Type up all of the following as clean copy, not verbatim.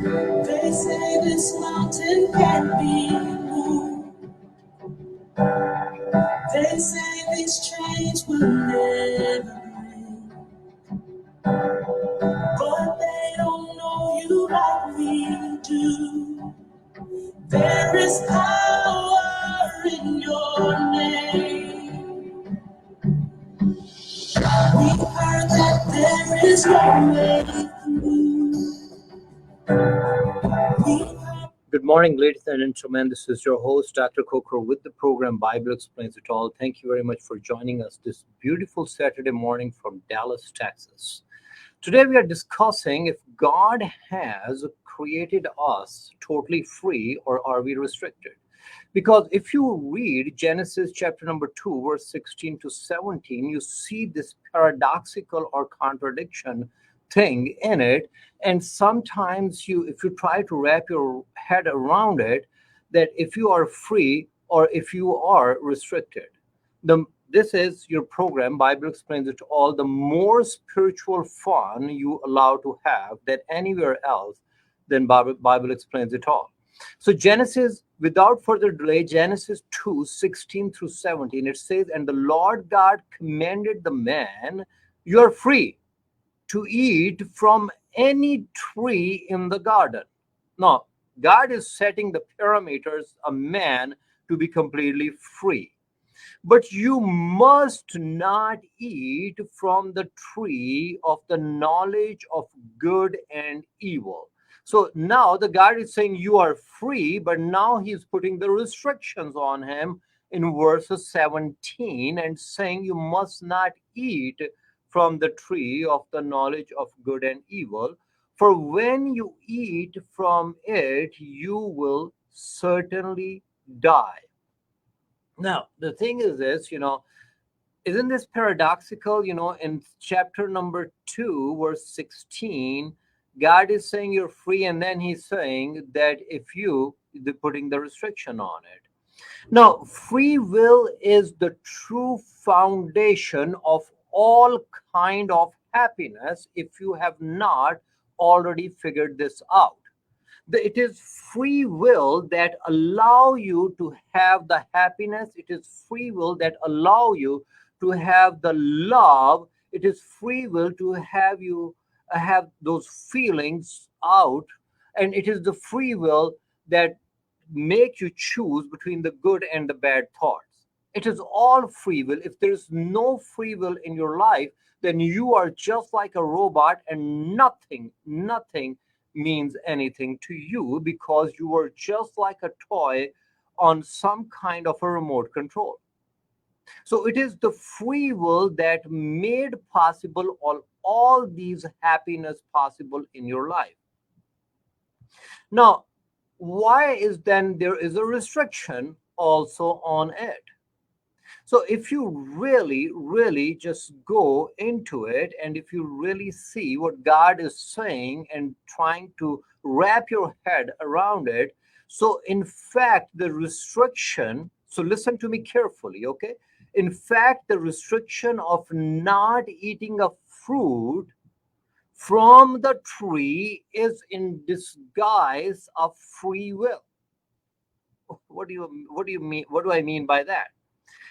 They say this mountain can't be moved. They say these chains will never break. But they don't know you like we do. There is power in your name. We heard that there is no way through. Good morning, ladies and gentlemen. This is your host, Dr. Khokhar, with the program Bible Explains It All. Thank you very much for joining us this beautiful Saturday morning from Dallas, Texas. Today, we are discussing if God has created us totally free or are we restricted? Because if you read Genesis chapter number 2, verse 16 to 17, you see this paradoxical or contradiction thing in it. And sometimes if you try to wrap your head around it, that if you are free or if you are restricted. This is your program, Bible Explains It All, the more spiritual fun you allow to have than anywhere else than Bible Explains It All. So Genesis, without further delay, Genesis 2, 16 through 17, it says, and the Lord God commanded the man, you are free to eat from any tree in the garden. Now, God is setting the parameters of man to be completely free. But you must not eat from the tree of the knowledge of good and evil. So now the God is saying you are free, but now he's putting the restrictions on him in verses 17 and saying you must not eat from the tree of the knowledge of good and evil. For when you eat from it, you will certainly die. Now, the thing is this, isn't this paradoxical? In chapter number 2, verse 16, God is saying you're free, and then he's saying that if they're putting the restriction on it. Now, free will is the true foundation of all kind of happiness if you have not already figured this out. It is free will that allow you to have the happiness. It is free will that allow you to have the love. It is free will to have you have those feelings out, and it is the free will that make you choose between the good and the bad thoughts. It is all free will. If there is no free will in your life, then you are just like a robot, and nothing means anything to you because you are just like a toy on some kind of a remote control. So it is the free will that made possible all these happiness possible in your life. Now, why is then there is a restriction also on it? So if you really just go into it, and if you really see what God is saying and trying to wrap your head around it, so in fact, the restriction, so listen to me carefully, okay? In fact, the restriction of not eating a fruit from the tree is in disguise of free will. What do you mean? What do I mean by that?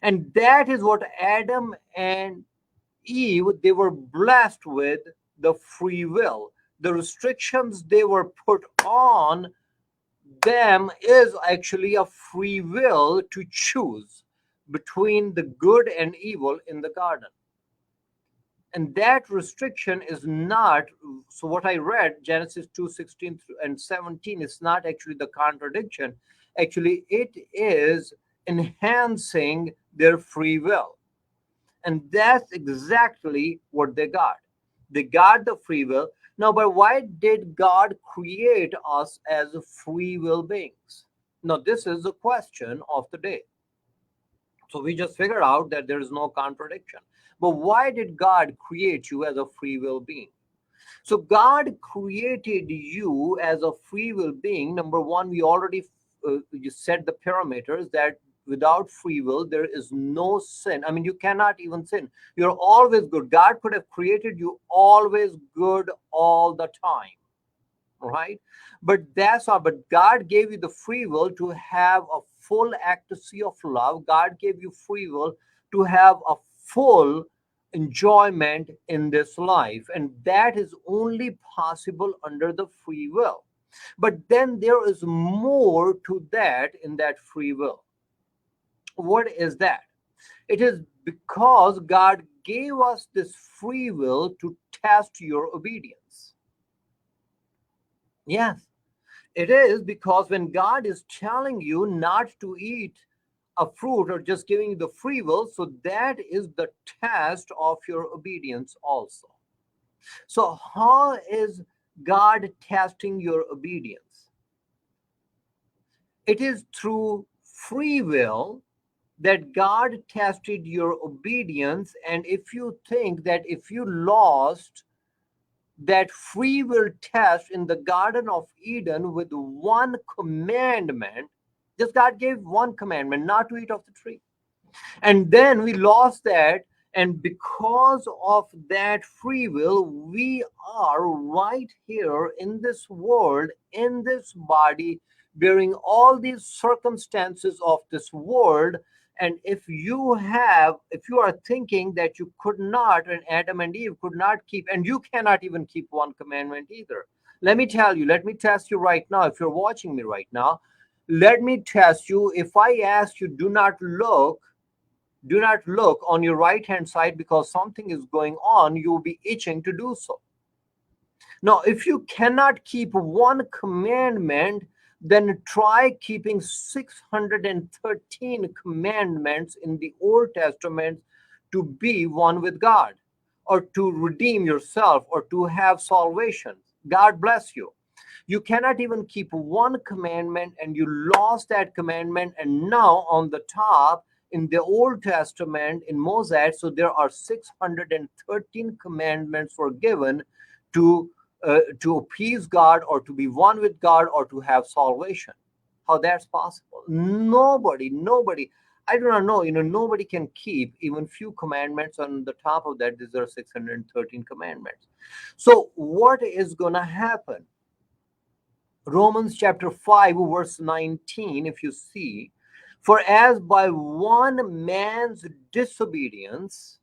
And that is what Adam and Eve, they were blessed with the free will. The restrictions they were put on them is actually a free will to choose between the good and evil in the garden. And that restriction is not, so what I read, Genesis 2, 16 and 17, is not actually the contradiction. Actually, it is enhancing their free will. And that's exactly what they got. They got the free will. Now, but why did God create us as free will beings? Now, this is the question of the day. So we just figured out that there is no contradiction. But why did God create you as a free will being? So God created you as a free will being. Number one, we already you set the parameters that without free will, there is no sin. I mean, you cannot even sin. You're always good. God could have created you always good all the time. right? But that's all. But God gave you the free will to have a full ecstasy of love. God gave you free will to have a full enjoyment in this life, and that is only possible under the free will. But then there is more to that in that free will. What is that? It is because God gave us this free will to test your obedience. Yes, it is because when God is telling you not to eat a fruit or just giving you the free will, so that is the test of your obedience also. So, how is God testing your obedience? It is through free will that God tested your obedience. And if you think that if you lost that free will test in the Garden of Eden with one commandment, just God gave one commandment, not to eat of the tree. And then we lost that. And because of that free will, we are right here in this world, in this body, bearing all these circumstances of this world. And if you are thinking that you could not, and Adam and Eve could not keep, and you cannot even keep one commandment either. Let me tell you, let me test you right now. If you're watching me right now, let me test you. If I ask you, do not look on your right hand side because something is going on, you'll be itching to do so. Now, if you cannot keep one commandment, then try keeping 613 commandments in the Old Testament to be one with God, or to redeem yourself, or to have salvation. God bless you. You cannot even keep one commandment, and you lost that commandment. And now on the top, in the Old Testament, in Moses, so there are 613 commandments were given to appease God, or to be one with God, or to have salvation. How that's possible? Nobody. I do not know. Nobody can keep even few commandments. On the top of that, these are 613 commandments. So what is going to happen? Romans chapter 5, verse 19, if you see, for as by one man's disobedience,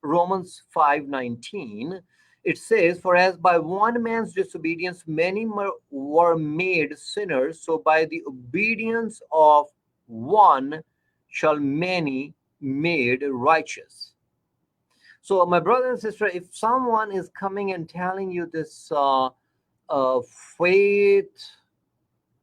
Romans 5:19, it says, for as by one man's disobedience many were made sinners, so by the obedience of one shall many made righteous. So, my brother and sister, if someone is coming and telling you this faith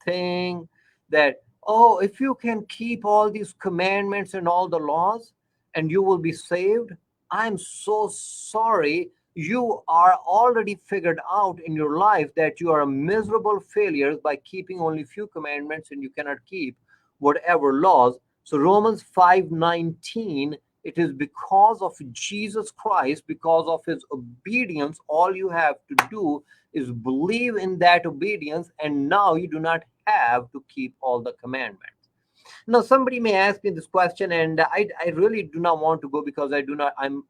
thing, that, oh, if you can keep all these commandments and all the laws and you will be saved, I'm so sorry. You are already figured out in your life that you are a miserable failure by keeping only few commandments, and you cannot keep whatever laws. So Romans 5:19, it is because of Jesus Christ, because of his obedience. All you have to do is believe in that obedience, and now you do not have to keep all the commandments. Now, somebody may ask me this question, and I really do not want to go because I'm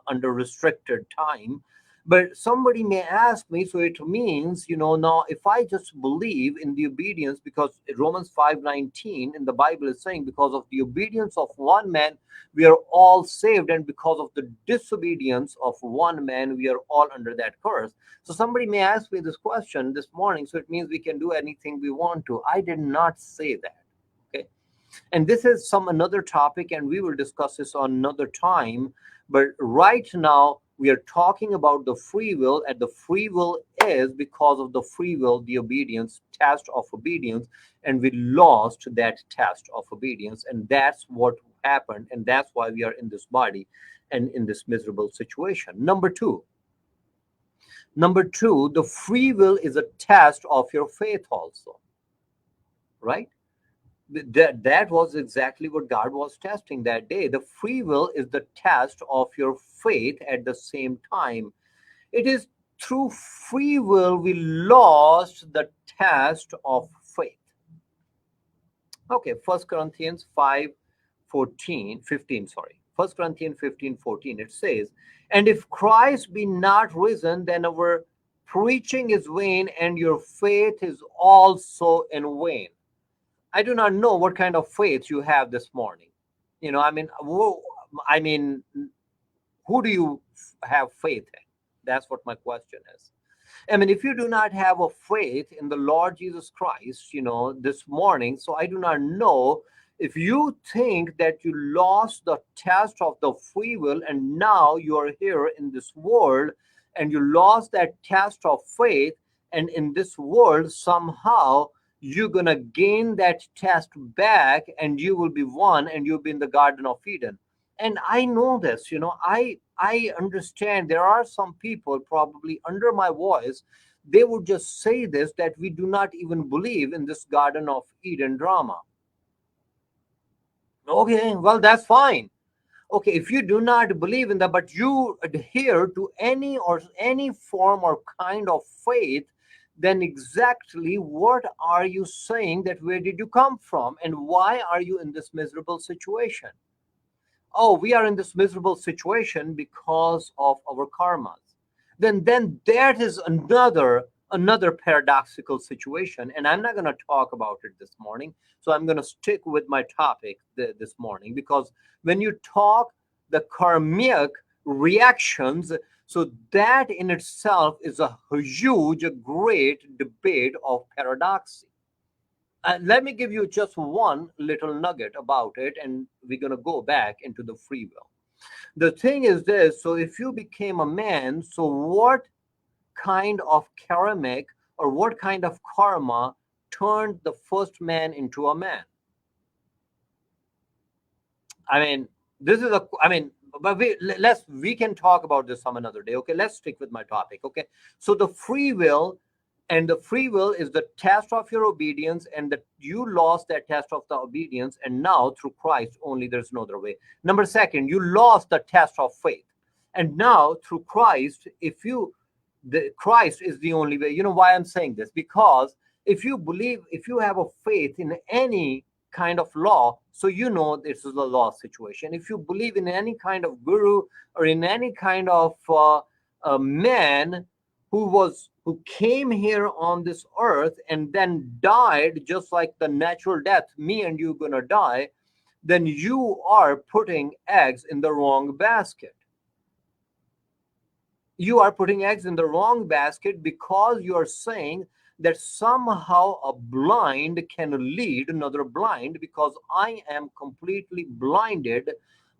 under restricted time. But somebody may ask me, so it means, now if I just believe in the obedience, because Romans 5:19 in the Bible is saying, because of the obedience of one man, we are all saved, and because of the disobedience of one man, we are all under that curse. So somebody may ask me this question this morning, so it means we can do anything we want to. I did not say that. Okay. And this is some another topic, and we will discuss this on another time. But right now we are talking about the free will, and the free will is because of the free will, the obedience, test of obedience, and we lost that test of obedience, and that's what happened, and that's why we are in this body and in this miserable situation. Number two, the free will is a test of your faith also, right? That was exactly what God was testing that day. The free will is the test of your faith at the same time. It is through free will we lost the test of faith. Okay, First Corinthians 5:15, sorry. First Corinthians 15:14, it says, and if Christ be not risen, then our preaching is vain and your faith is also in vain. I do not know what kind of faith you have this morning. I mean, who do you have faith in? That's what my question is. I mean, if you do not have a faith in the Lord Jesus Christ, this morning, so I do not know if you think that you lost the test of the free will and now you are here in this world and you lost that test of faith, and in this world, somehow you're going to gain that test back and you will be one and you'll be in the Garden of Eden. And I know this, I understand there are some people probably under my voice, they would just say this, that we do not even believe in this Garden of Eden drama. Okay, well, that's fine. Okay, if you do not believe in that, but you adhere to any form or kind of faith, then exactly what are you saying, that where did you come from and why are you in this miserable situation? Oh, we are in this miserable situation because of our karmas. Then that is another paradoxical situation, and I'm not going to talk about it this morning. So I'm going to stick with my topic this morning, because when you talk the karmic reactions, so that in itself is a huge, a great debate of paradoxy. Let me give you just one little nugget about it, and we're going to go back into the free will. The thing is this, so if you became a man, so what kind of karmic or what kind of karma turned the first man into a man? I mean, but we can talk about this some another day. Okay, let's stick with my topic. Okay, so the free will, and the free will is the test of your obedience, and that you lost that test of the obedience, and now through Christ only, there's no other way. Number second, you lost the test of faith, and now through Christ, if you the Christ is the only way. You know why I'm saying this? Because if you have a faith in any kind of law, so this is a law situation. If you believe in any kind of guru or in any kind of a man who came here on this earth and then died just like the natural death, me and you gonna die, then you are putting eggs in the wrong basket. You are putting eggs in the wrong basket, because you are saying that somehow a blind can lead another blind, because I am completely blinded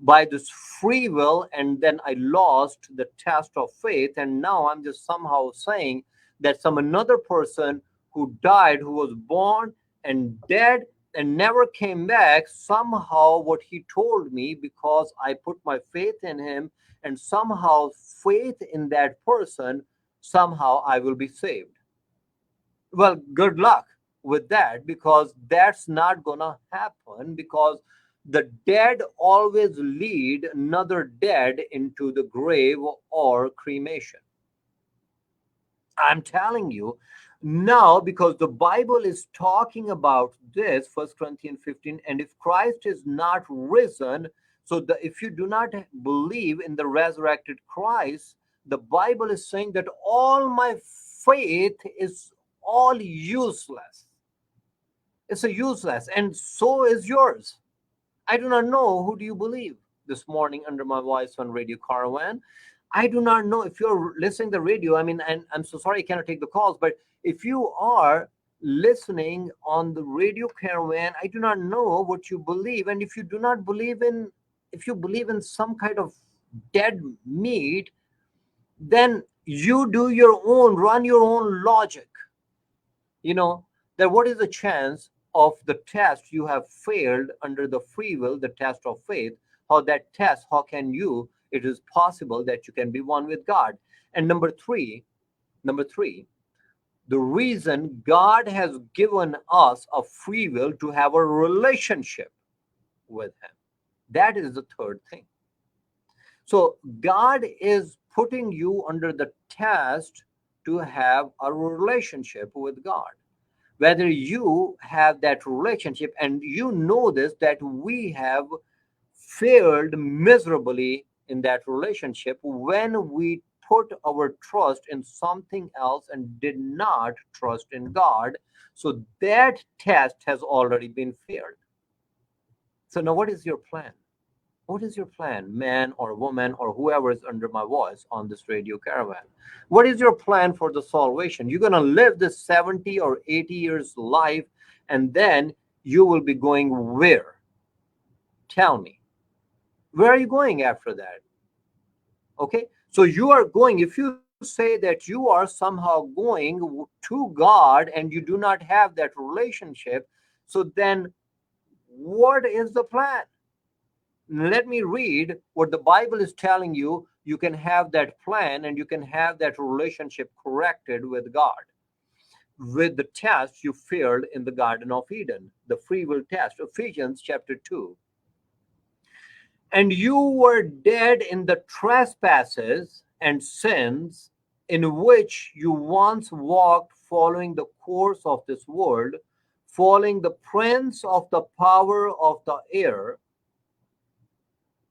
by this free will, and then I lost the test of faith, and now I'm just somehow saying that some another person who died, who was born and dead and never came back, somehow what he told me, because I put my faith in him, and somehow faith in that person, somehow I will be saved. Well, good luck with that, because that's not gonna happen, because the dead always lead another dead into the grave or cremation. I'm telling you now, because the Bible is talking about this, 1 Corinthians 15, and if Christ is not risen, so if you do not believe in the resurrected Christ, the Bible is saying that all my faith is all useless. It's a useless, and so is yours. I do not know who do you believe this morning under my voice on Radio Caravan. I do not know if you're listening to the radio. I mean, and I'm so sorry I cannot take the calls, but if you are listening on the Radio Caravan, I do not know what you believe. And if you do not believe in, if you believe in some kind of dead meat, then you do your own, run your own logic. That what is the chance of the test you have failed under the free will, the test of faith? How that test, how can you, it is possible that you can be one with God. And number three, the reason God has given us a free will to have a relationship with him. That is the third thing. So God is putting you under the test to have a relationship with God. Whether you have that relationship, and this, that we have failed miserably in that relationship when we put our trust in something else and did not trust in God. So that test has already been failed. So now what is your plan? What is your plan, man or woman or whoever is under my voice on this radio caravan? What is your plan for the salvation? You're going to live this 70 or 80 years life, and then you will be going where? Tell me. Where are you going after that? Okay. So you are going, if you say that you are somehow going to God and you do not have that relationship, so then what is the plan? Let me read what the Bible is telling you. You can have that plan and you can have that relationship corrected with God. With the test you failed in the Garden of Eden, the free will test, Ephesians chapter 2. And you were dead in the trespasses and sins in which you once walked, following the course of this world, following the prince of the power of the air,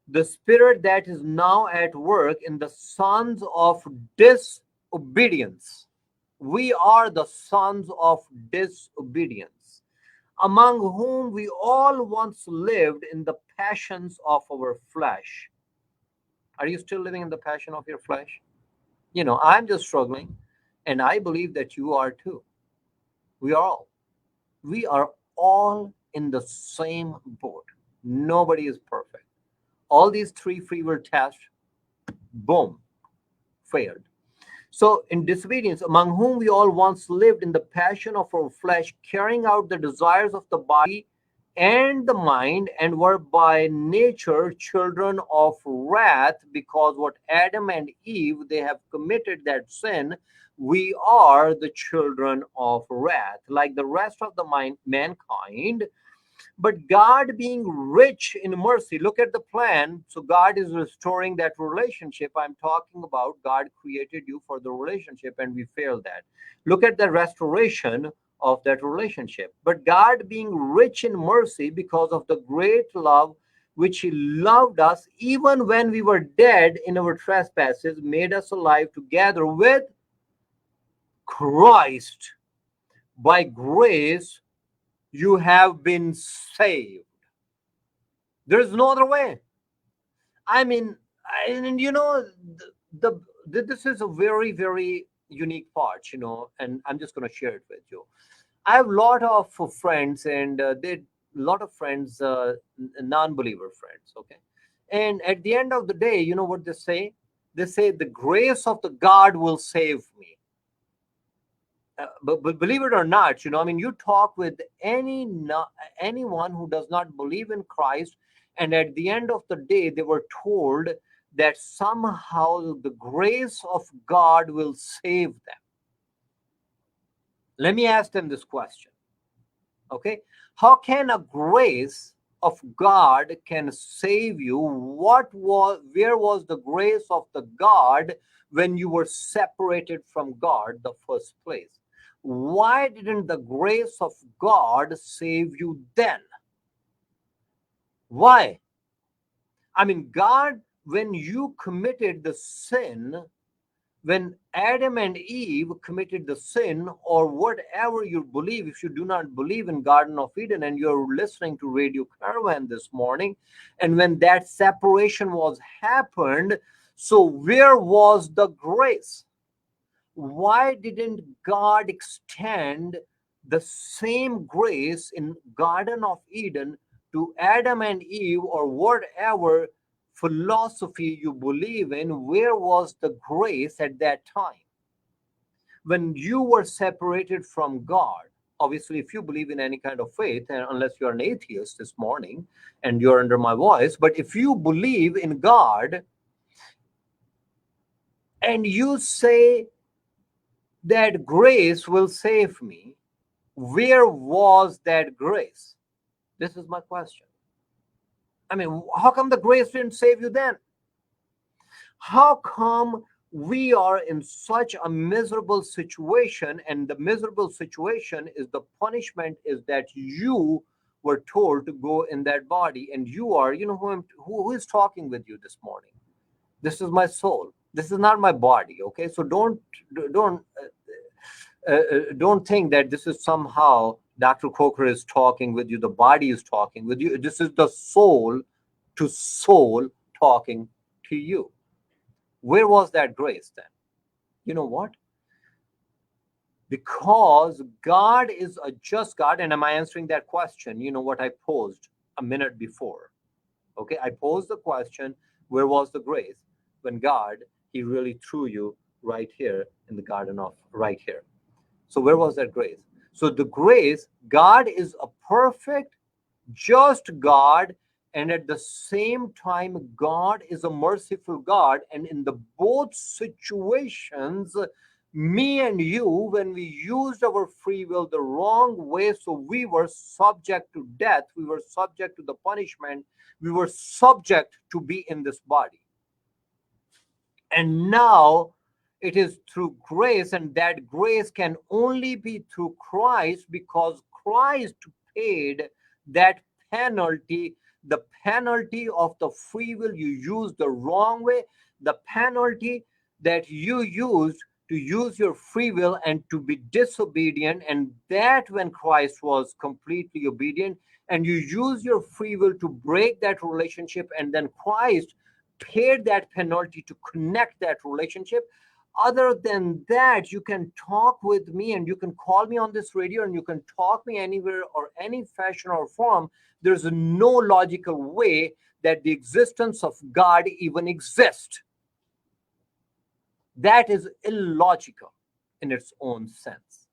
the spirit that is now at work in the sons of disobedience. We are the sons of disobedience, among whom we all once lived in the passions of our flesh. Are you still living in the passion of your flesh? I'm just struggling, and I believe that you are too. We are all. We are all in the same boat. Nobody is perfect. All these three free will tests, boom, failed. So, in disobedience, among whom we all once lived in the passion of our flesh, carrying out the desires of the body and the mind, and were by nature children of wrath, because what Adam and Eve, they have committed that sin, we are the children of wrath, like the rest of the mankind. But God, being rich in mercy, look at the plan. So God is restoring that relationship I'm talking about. God created you for the relationship, and we failed that. Look at the restoration of that relationship. But God, being rich in mercy, because of the great love which He loved us, even when we were dead in our trespasses, made us alive together with Christ. By grace you have been saved. There's no other way. I mean, and this is a very, very unique part, and I'm just going to share it with you. I have a lot of friends, and they lot of friends, non-believer friends. Okay, and at the end of the day, you know what they say? They say the grace of the God will save me. But believe it or not, I mean, you talk with anyone who does not believe in Christ, and at the end of the day, they were told that somehow the grace of God will save them. Let me ask them this question. Okay, how can a grace of God can save you? Where was the grace of the God when you were separated from God the first place? Why didn't the grace of God save you then? Why? I mean, God, when you committed the sin, when Adam and Eve committed the sin, or whatever you believe, if you do not believe in Garden of Eden and you're listening to Radio Caravan this morning, and when that separation was happened, so where was the grace? Why didn't God extend the same grace in Garden of Eden to Adam and Eve, or whatever philosophy you believe in? Where was the grace at that time when you were separated from God? Obviously, if you believe in any kind of faith, and unless you're an atheist this morning and you're under my voice, but if you believe in God and you say that grace will save me, where was that grace? This is my question. I mean, how come the grace didn't save you then? How come we are in such a miserable situation, and the miserable situation is the punishment is that you were told to go in that body, and you are, who is talking with you this morning? This is my soul. This is not my body. Okay, so don't think that this is somehow Dr. Khokhar is talking with you, the body is talking with you. This is the soul to soul talking to you. Where was that grace then? You know what? Because God is a just God. And am I answering that question? You know what I posed a minute before? Okay, I posed the question, where was the grace? When God, He really threw you right here in the garden of right here. So where was that grace? So the grace, God is a perfect, just God, and at the same time, God is a merciful God. And in the both situations, me and you, when we used our free will the wrong way, so we were subject to death, we were subject to the punishment, we were subject to be in this body. And now it is through grace, and that grace can only be through Christ, because Christ paid that penalty, the penalty of the free will you used the wrong way, the penalty that you used to use your free will and to be disobedient. And that when Christ was completely obedient and you use your free will to break that relationship, and then Christ paid that penalty to connect that relationship. Other than that, you can talk with me and you can call me on this radio and you can talk me anywhere or any fashion or form. There's no logical way that the existence of God even exists. That is illogical in its own sense.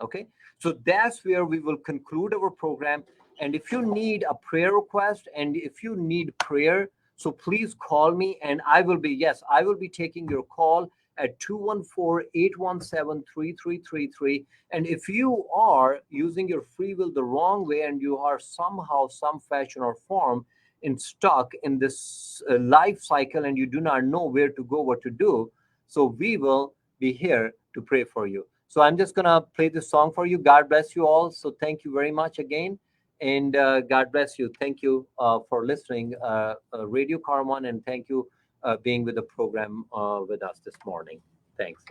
Okay, so that's where we will conclude our program. And if you need a prayer request and if you need prayer, so please call me, and I will be taking your call at 214-817-3333. And if you are using your free will the wrong way and you are somehow, some fashion or form stuck in this life cycle and you do not know where to go, what to do, so we will be here to pray for you. So I'm just going to play this song for you. God bless you all. So thank you very much again. And God bless you. Thank you for listening, Radio Carmon, and thank you being with the program with us this morning. Thanks.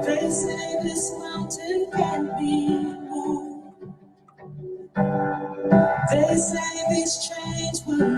They say this mountain can't be moved. They say these chains will